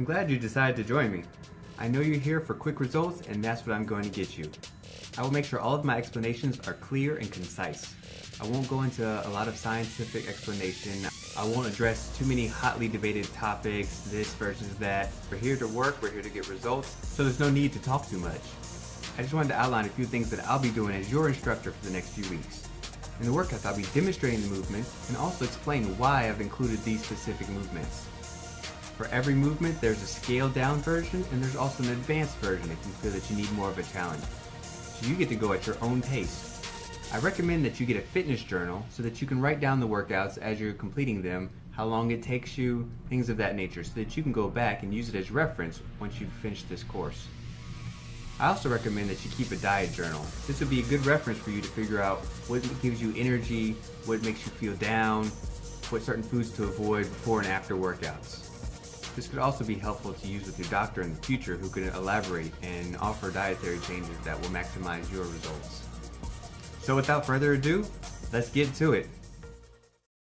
I'm glad you decided to join me. I know you're here for quick results, and that's what I'm going to get you. I will make sure all of my explanations are clear and concise. I won't go into a lot of scientific explanation. I won't address too many hotly debated topics, this versus that. We're here to work, we're here to get results, so there's no need to talk too much. I just wanted to outline a few things that I'll be doing as your instructor for the next few weeks. In the workouts, I'll be demonstrating the movements and also explain why I've included these specific movements. For every movement, there's a scaled down version and there's also an advanced version if you feel that you need more of a challenge. So you get to go at your own pace. I recommend that you get a fitness journal so that you can write down the workouts as you're completing them, how long it takes you, things of that nature, so that you can go back and use it as reference once you've finished this course. I also recommend that you keep a diet journal. This would be a good reference for you to figure out what gives you energy, what makes you feel down, what certain foods to avoid before and after workouts. This could also be helpful to use with your doctor in the future, who can elaborate and offer dietary changes that will maximize your results. So without further ado, let's get to it.